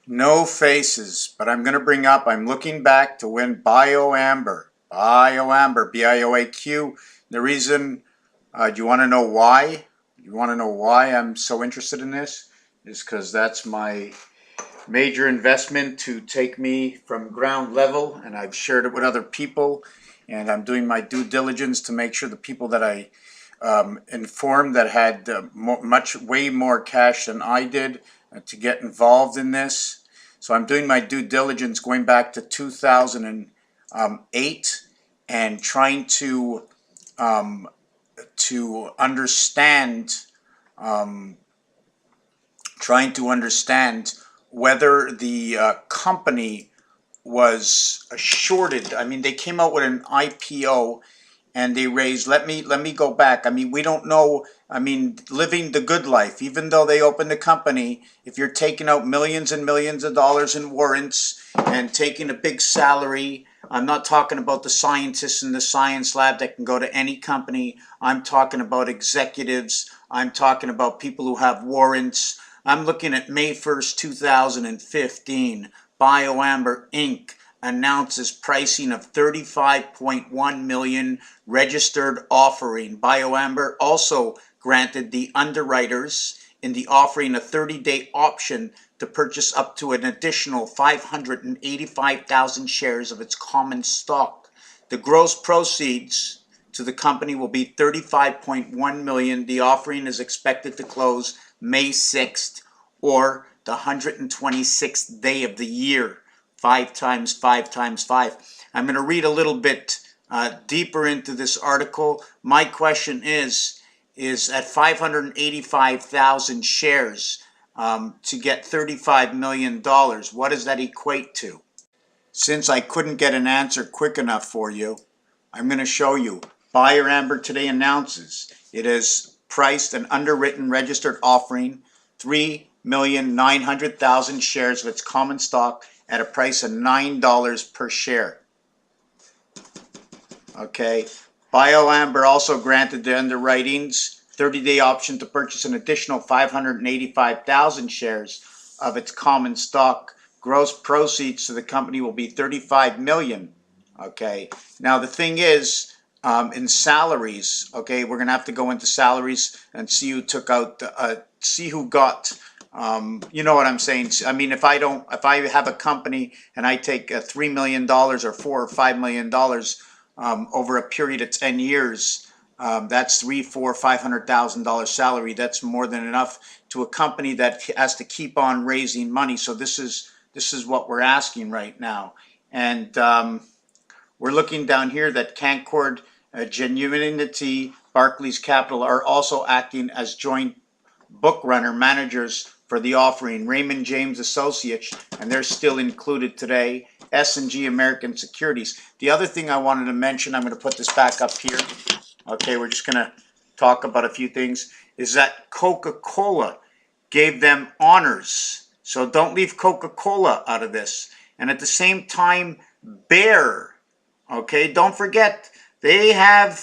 No faces, but I'm going to bring up, I'm looking back to when Bioaq, Bioaq. The reason, do you want to know why? You want to know why I'm so interested in this? Is because that's my major investment to take me from ground level, and I've shared it with other people, and I'm doing my due diligence to make sure the people that I informed that had way more cash than I did to get involved in this. So I'm doing my due diligence going back to 2008 and understand um, trying to understand whether the company was shorted. I mean, they came out with an IPO and they raised, let me go back. I mean, we don't know. I mean, living the good life, even though they opened the company, if you're taking out millions and millions of dollars in warrants and taking a big salary, I'm not talking about the scientists in the science lab that can go to any company. I'm talking about executives. I'm talking about people who have warrants. I'm looking at May 1st, 2015. Bioaq Inc. announces pricing of 35.1 million registered offering. Bioaq also granted the underwriters in the offering a 30-day option to purchase up to an additional 585,000 shares of its common stock. The gross proceeds to the company will be 35.1 million. The offering is expected to close May 6th, or the 126th day of the year. 5 times 5 times 5. I'm going to read a little bit deeper into this article. My question is at 585,000 shares to get $35 million, what does that equate to? Since I couldn't get an answer quick enough for you, I'm going to show you. Bioaq today announces it has priced an underwritten registered offering 3,900,000 shares of its common stock at a price of $9 per share. Okay. Bioaq also granted the underwritings 30-day option to purchase an additional 585,000 shares of its common stock. Gross proceeds to the company will be 35 million. Okay. Now the thing is, in salaries, okay, we're gonna have to go into salaries and see who took out, see who got. You know what I'm saying? I mean, if I have a company and I take $3 million or $4 or $5 million over a period of 10 years, that's $500,000 salary. That's more than enough to a company that has to keep on raising money. So this is what we're asking right now, and we're looking down here that Canaccord, Genuinity, Barclays Capital are also acting as joint book runner managers for the offering. Raymond James Associates, and they're still included today. S&G American Securities. The other thing I wanted to mention, I'm going to put this back up here. Okay, we're just going to talk about a few things, is that Coca-Cola gave them honors. So don't leave Coca-Cola out of this. And at the same time, Bayer, okay, don't forget, they have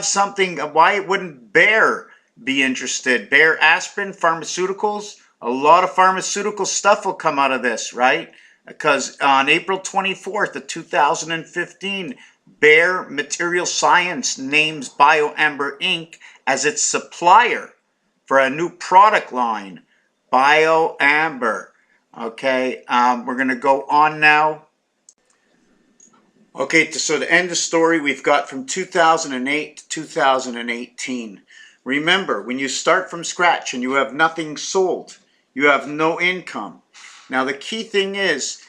something. Why wouldn't Bayer be interested? Bayer Aspirin Pharmaceuticals, a lot of pharmaceutical stuff will come out of this, right? Because on April 24th of 2015, Bayer Material Science names Bioaq Inc. as its supplier for a new product line, Bioaq. Okay, we're going to go on now. Okay, so to end the story, we've got from 2008 to 2018. Remember, when you start from scratch and you have nothing sold, you have no income. Now, the key thing is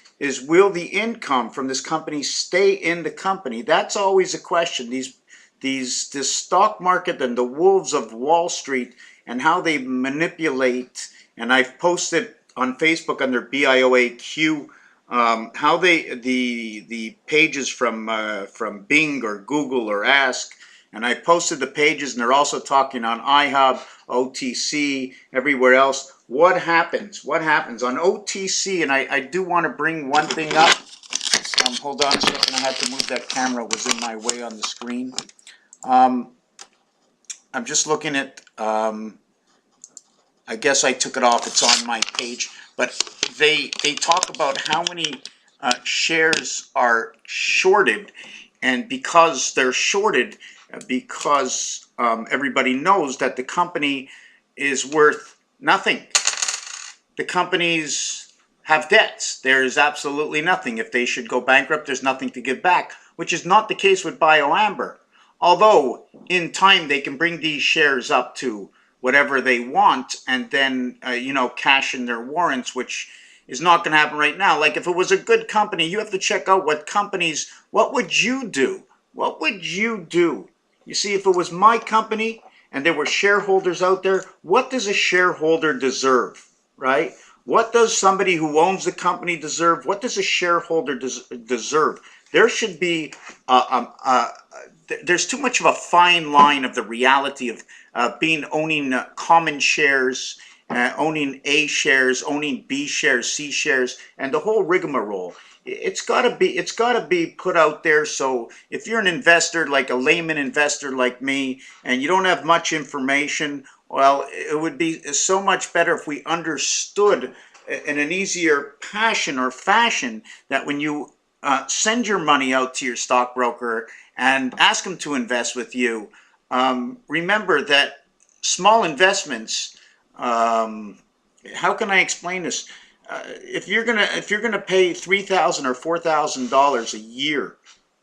will the income from this company stay in the company? That's always a question. This stock market and the wolves of Wall Street and how they manipulate, and I've posted on Facebook under Bioaq, how the pages from Bing or Google or Ask, and I posted the pages, and they're also talking on iHub, OTC, everywhere else. What happens? What happens on OTC? And I do want to bring one thing up. Hold on a second. I had to move that camera. It was in my way on the screen. I'm just looking at I guess I took it off. It's on my page. But they talk about how many shares are shorted, and because they're shorted, because everybody knows that the company is worth nothing. The companies have debts. There is absolutely nothing. If they should go bankrupt, there's nothing to give back, which is not the case with Bioaq. Although in time they can bring these shares up to whatever they want and then cash in their warrants, which is not going to happen right now. Like if it was a good company, you have to check out what companies, what would you do? What would you do? You see, if it was my company and there were shareholders out there, what does a shareholder deserve, right? What does somebody who owns the company deserve? What does a shareholder deserve? There should be there's too much of a fine line of the reality of owning common shares, owning A shares, owning B shares, C shares, and the whole rigmarole. It's got to be put out there. So if you're an investor, like a layman investor like me, and you don't have much information, well, it would be so much better if we understood in an easier passion or fashion that when you send your money out to your stockbroker and ask them to invest with you, remember that small investments, how can I explain this? If you're gonna pay $3,000 or $4,000 a year,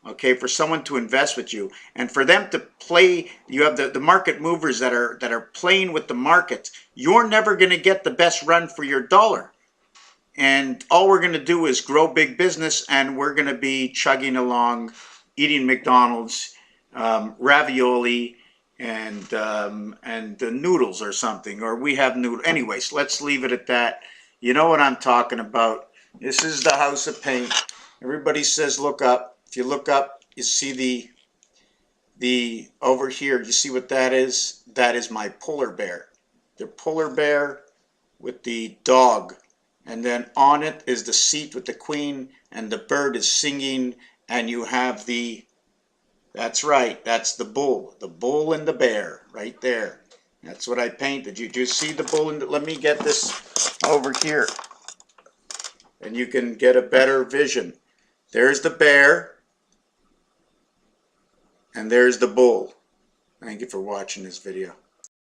okay, for someone to invest with you, and for them to play, you have the market movers that are playing with the market. You're never gonna get the best run for your dollar. And all we're going to do is grow big business, and we're going to be chugging along, eating McDonald's, ravioli, and noodles or something, or we have noodles. Anyways, let's leave it at that. You know what I'm talking about. This is the house of paint. Everybody says look up. If you look up, you see the over here. You see what that is? That is my polar bear. The polar bear with the dog. And then on it is the seat with the queen, and the bird is singing, and you have that's right, that's the bull and the bear right there. That's what I painted. You just see the bull and let me get this over here, and you can get a better vision. There's the bear, and there's the bull. Thank you for watching this video.